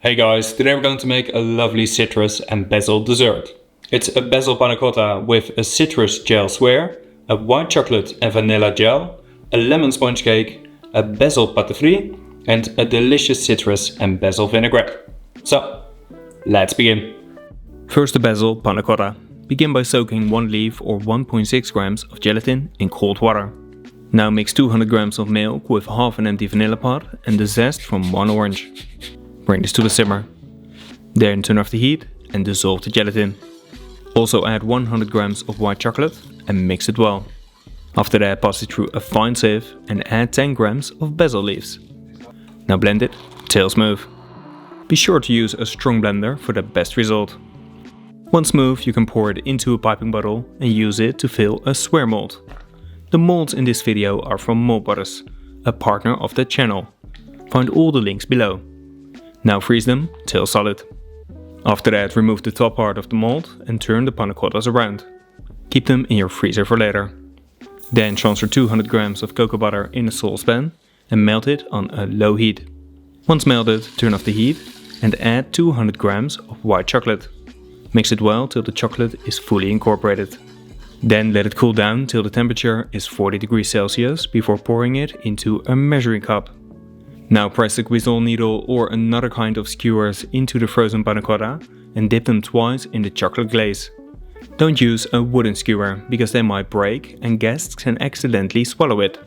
Hey guys, today we're going to make a lovely citrus and basil dessert. It's a basil panna cotta with a citrus gel square, a white chocolate and vanilla gel, a lemon sponge cake, a basil butterfree, and a delicious citrus and basil vinaigrette. So, let's begin. First, the basil panna cotta. Begin by soaking 1 leaf or 1.6 grams of gelatin in cold water. Now mix 200 grams of milk with half an empty vanilla pod and the zest from 1 orange. Bring this to a simmer. Then turn off the heat and dissolve the gelatin. Also add 100 grams of white chocolate and mix it well. After that, pass it through a fine sieve and add 10 grams of basil leaves. Now blend it till smooth. Be sure to use a strong blender for the best result. Once smooth, you can pour it into a piping bottle and use it to fill a square mold. The molds in this video are from Mold Brothers, a partner of the channel. Find all the links below. Now freeze them till solid. After that, remove the top part of the mold and turn the panna cottas around. Keep them in your freezer for later. Then transfer 200 grams of cocoa butter in a saucepan and melt it on a low heat. Once melted, turn off the heat and add 200 grams of white chocolate. Mix it well till the chocolate is fully incorporated. Then let it cool down till the temperature is 40 degrees Celsius before pouring it into a measuring cup. Now press the Basil needle or another kind of skewers into the frozen panna cotta and dip them twice in the chocolate glaze. Don't use a wooden skewer because they might break and guests can accidentally swallow it.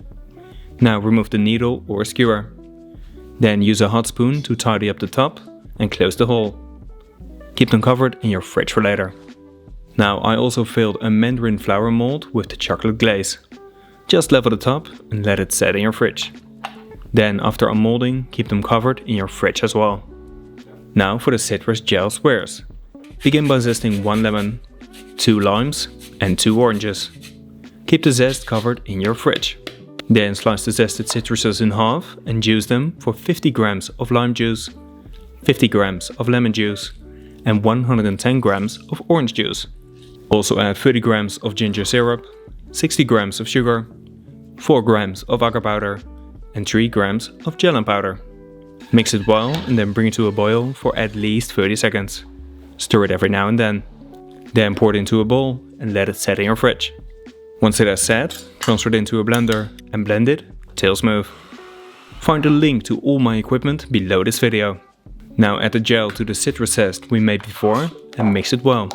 Now remove the needle or skewer. Then use a hot spoon to tidy up the top and close the hole. Keep them covered in your fridge for later. Now I also filled a mandarin flower mold with the chocolate glaze. Just level the top and let it set in your fridge. Then after unmolding, keep them covered in your fridge as well. Now for the citrus gel squares. Begin by zesting 1 lemon, 2 limes and 2 oranges. Keep the zest covered in your fridge. Then slice the zested citruses in half and juice them for 50 grams of lime juice, 50 grams of lemon juice and 110 grams of orange juice. Also add 30 grams of ginger syrup, 60 grams of sugar, 4 grams of agar powder and 3 grams of gelatin powder. Mix it well and then bring it to a boil for at least 30 seconds. Stir it every now and then. Then pour it into a bowl and let it set in your fridge. Once it has set, transfer it into a blender and blend it till smooth. Find a link to all my equipment below this video. Now add the gel to the citrus zest we made before and mix it well.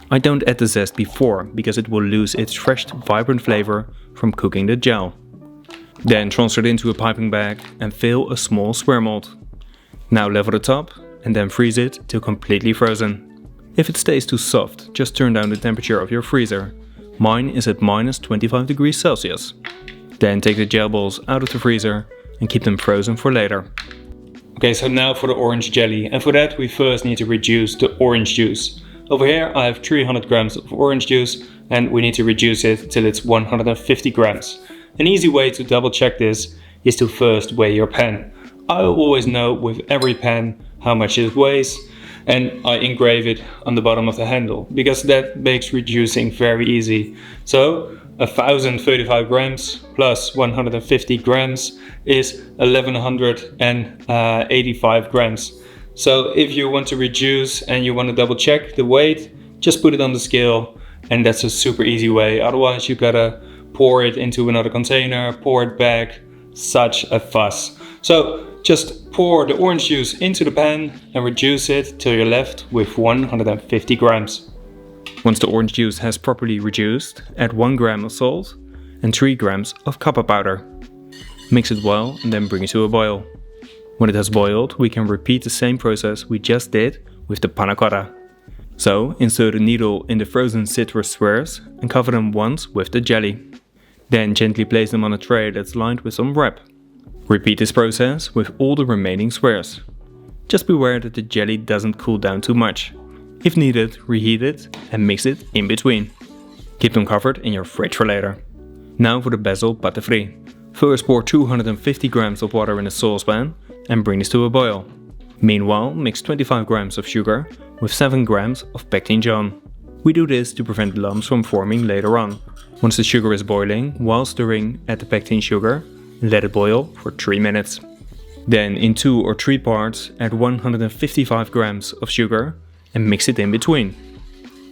I don't add the zest before because it will lose its fresh, vibrant flavor from cooking the gel. Then transfer it into a piping bag and fill a small square mold. Now level the top and then freeze it till completely frozen. If it stays too soft, just turn down the temperature of your freezer. Mine is at minus 25 degrees Celsius. Then take the gel balls out of the freezer and keep them frozen for later. Okay, so now for the orange jelly, and for that we first need to reduce the orange juice. Over here I have 300 grams of orange juice and we need to reduce it till it's 150 grams. An easy way to double check this is to first weigh your pen. I always know with every pen how much it weighs and I engrave it on the bottom of the handle because that makes reducing very easy. So 1035 grams plus 150 grams is 1185 grams. So if you want to reduce and you want to double check the weight, just put it on the scale and that's a super easy way. Otherwise you gotta pour it into another container, pour it back, such a fuss. So just pour the orange juice into the pan and reduce it till you're left with 150 grams. Once the orange juice has properly reduced, add 1 gram of salt and 3 grams of copper powder. Mix it well and then bring it to a boil. When it has boiled, we can repeat the same process we just did with the panna cotta. So insert a needle in the frozen citrus squares and cover them once with the jelly. Then gently place them on a tray that's lined with some wrap. Repeat this process with all the remaining squares. Just beware that the jelly doesn't cool down too much. If needed, reheat it and mix it in between. Keep them covered in your fridge for later. Now for the basil butterfree. First pour 250 grams of water in a saucepan and bring this to a boil. Meanwhile, mix 25 grams of sugar with 7 grams of pectin jaune. We do this to prevent lumps from forming later on. Once the sugar is boiling, while stirring, add the pectin sugar and let it boil for 3 minutes. Then in 2 or 3 parts add 155 grams of sugar and mix it in between.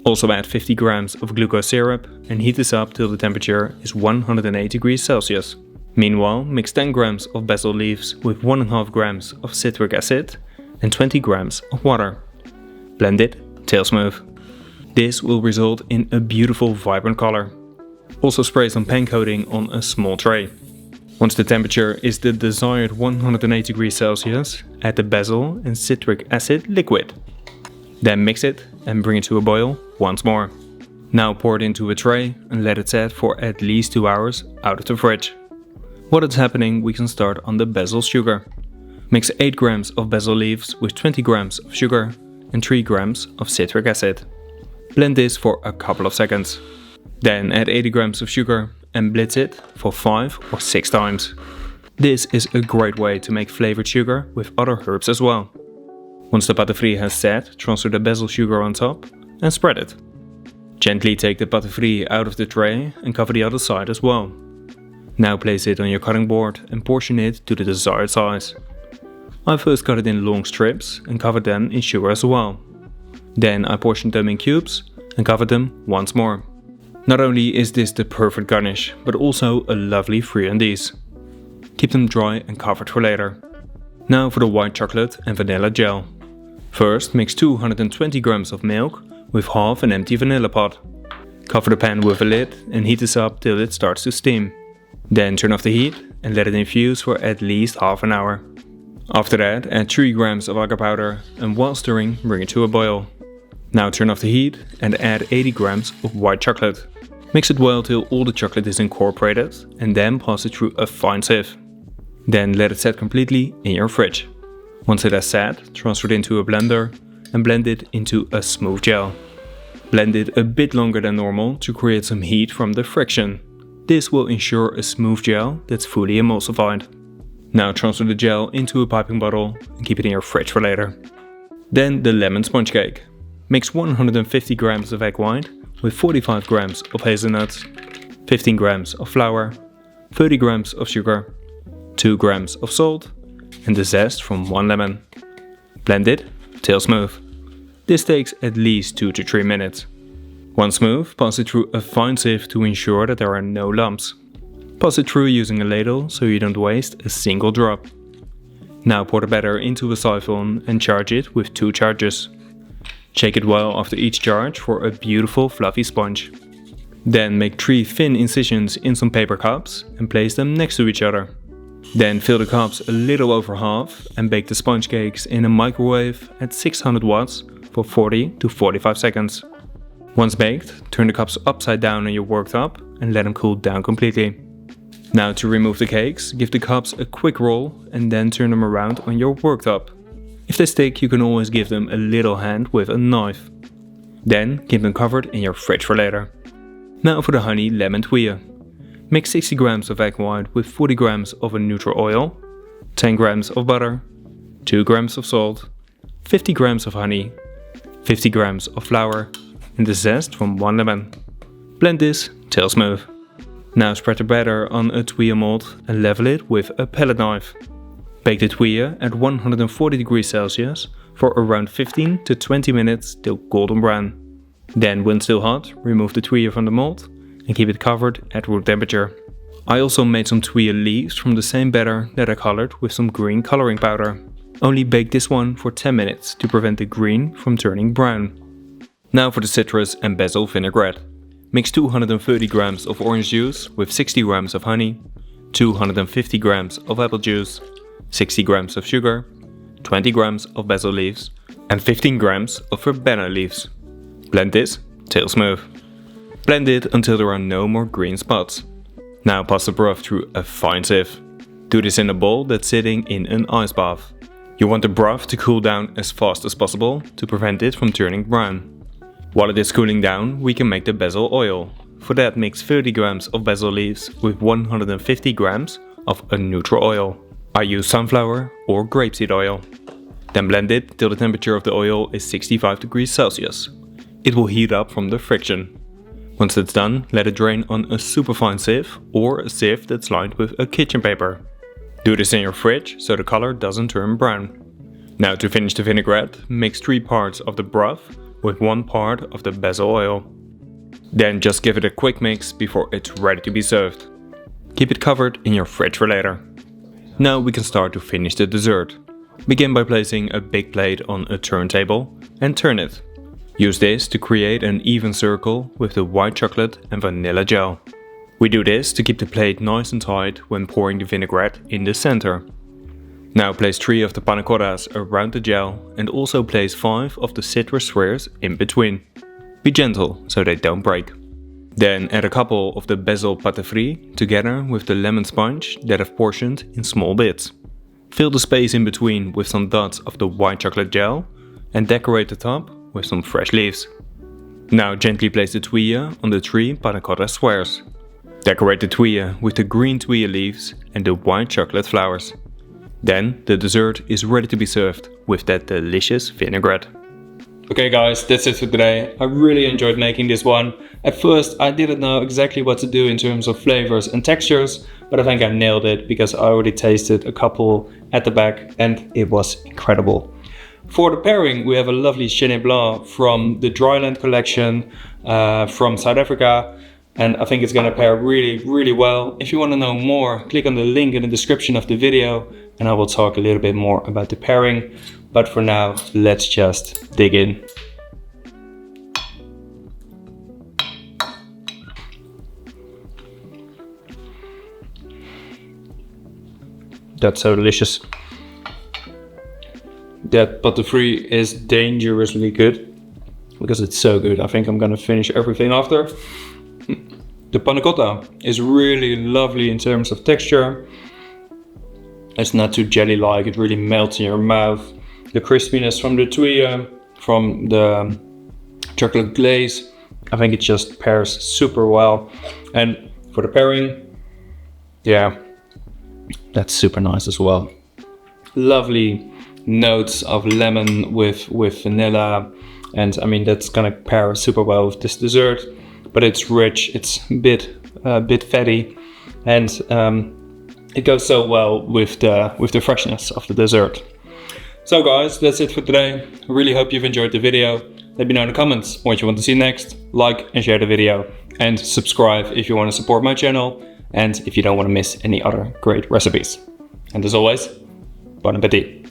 Also add 50 grams of glucose syrup and heat this up till the temperature is 108 degrees Celsius. Meanwhile, mix 10 grams of basil leaves with 1.5 grams of citric acid and 20 grams of water. Blend it till smooth. This will result in a beautiful vibrant color. Also spray some pan coating on a small tray. Once the temperature is the desired 108 degrees Celsius, add the basil and citric acid liquid. Then mix it and bring it to a boil once more. Now pour it into a tray and let it set for at least 2 hours out of the fridge. While it's happening, we can start on the basil sugar. Mix 8 grams of basil leaves with 20 grams of sugar and 3 grams of citric acid. Blend this for a couple of seconds. Then add 80 grams of sugar and blitz it for 5 or 6 times. This is a great way to make flavored sugar with other herbs as well. Once the butterfree has set, transfer the basil sugar on top and spread it. Gently take the butterfree out of the tray and cover the other side as well. Now place it on your cutting board and portion it to the desired size. I first cut it in long strips and covered them in sugar as well. Then I portioned them in cubes and covered them once more. Not only is this the perfect garnish, but also a lovely friandise. Keep them dry and covered for later. Now for the white chocolate and vanilla gel. First mix 220 grams of milk with half an empty vanilla pot. Cover the pan with a lid and heat this up till it starts to steam. Then turn off the heat and let it infuse for at least half an hour. After that add 3 grams of agar powder and while stirring bring it to a boil. Now turn off the heat and add 80 grams of white chocolate. Mix it well till all the chocolate is incorporated and then pass it through a fine sieve. Then let it set completely in your fridge. Once it has set, transfer it into a blender and blend it into a smooth gel. Blend it a bit longer than normal to create some heat from the friction. This will ensure a smooth gel that's fully emulsified. Now transfer the gel into a piping bottle and keep it in your fridge for later. Then the lemon sponge cake. Mix 150 grams of egg white with 45 grams of hazelnuts, 15 grams of flour, 30 grams of sugar, 2 grams of salt and the zest from 1 lemon. Blend it till smooth. This takes at least 2 to 3 minutes. Once smooth, pass it through a fine sieve to ensure that there are no lumps. Pass it through using a ladle so you don't waste a single drop. Now pour the batter into a siphon and charge it with 2 charges. Shake it well after each charge for a beautiful fluffy sponge. Then make 3 thin incisions in some paper cups and place them next to each other. Then fill the cups a little over half and bake the sponge cakes in a microwave at 600 watts for 40 to 45 seconds. Once baked, turn the cups upside down on your worktop and let them cool down completely. Now to remove the cakes, give the cups a quick roll and then turn them around on your worktop. If they stick, you can always give them a little hand with a knife. Then keep them covered in your fridge for later. Now for the honey lemon tuile. Mix 60 grams of egg white with 40 grams of a neutral oil, 10 grams of butter, 2 grams of salt, 50 grams of honey, 50 grams of flour and the zest from 1 lemon. Blend this till smooth. Now spread the batter on a tuile mold and level it with a palette knife. Bake the tuile at 140 degrees Celsius for around 15 to 20 minutes till golden brown. Then when still hot, remove the tuile from the mold and keep it covered at room temperature. I also made some tuile leaves from the same batter that I colored with some green coloring powder. Only bake this one for 10 minutes to prevent the green from turning brown. Now for the citrus and basil vinaigrette. Mix 230 grams of orange juice with 60 grams of honey, 250 grams of apple juice, 60 grams of sugar, 20 grams of basil leaves and 15 grams of verbena leaves. Blend this till smooth. Blend it until there are no more green spots. Now pass the broth through a fine sieve. Do this in a bowl that's sitting in an ice bath. You want the broth to cool down as fast as possible to prevent it from turning brown. While it is cooling down, we can make the basil oil. For that, mix 30 grams of basil leaves with 150 grams of a neutral oil. I use sunflower or grapeseed oil. Then blend it till the temperature of the oil is 65 degrees Celsius. It will heat up from the friction. Once it's done, let it drain on a superfine sieve or a sieve that's lined with a kitchen paper. Do this in your fridge so the color doesn't turn brown. Now to finish the vinaigrette, mix 3 parts of the broth with 1 part of the basil oil. Then just give it a quick mix before it's ready to be served. Keep it covered in your fridge for later. Now we can start to finish the dessert. Begin by placing a big plate on a turntable and turn it. Use this to create an even circle with the white chocolate and vanilla gel. We do this to keep the plate nice and tight when pouring the vinaigrette in the center. Now place 3 of the panna cottas around the gel and also place 5 of the citrus squares in between. Be gentle so they don't break. Then add a couple of the Basil butterfree together with the lemon sponge that I've portioned in small bits. Fill the space in between with some dots of the white chocolate gel and decorate the top with some fresh leaves. Now gently place the tuile on the 3 panna cotta squares. Decorate the tuile with the green tuile leaves and the white chocolate flowers. Then the dessert is ready to be served with that delicious vinaigrette. Okay guys, that's it for today. I really enjoyed making this one. At first I didn't know exactly what to do in terms of flavors and textures, but I think I nailed it because I already tasted a couple at the back and it was incredible. For the pairing we have a lovely Chenin Blanc from the Dryland collection from South Africa. And I think it's gonna pair really well. If you wanna know more, click on the link in the description of the video and I will talk a little bit more about the pairing. But for now, let's just dig in. That's so delicious. That butterfree is dangerously good because it's so good. I think I'm gonna finish everything after. The panna cotta is really lovely in terms of texture. It's not too jelly-like, it really melts in your mouth. The crispiness from the tuile, from the chocolate glaze, I think it just pairs super well. And for the pairing, yeah, that's super nice as well. Lovely notes of lemon with vanilla, and I mean that's gonna pair super well with this dessert. But it's rich, it's a bit fatty, and it goes so well with the freshness of the dessert. So guys, that's it for today. I really hope you've enjoyed the video. Let me know in the comments what you want to see next. Like and share the video, and subscribe if you want to support my channel and if you don't want to miss any other great recipes. And as always, bon appetit.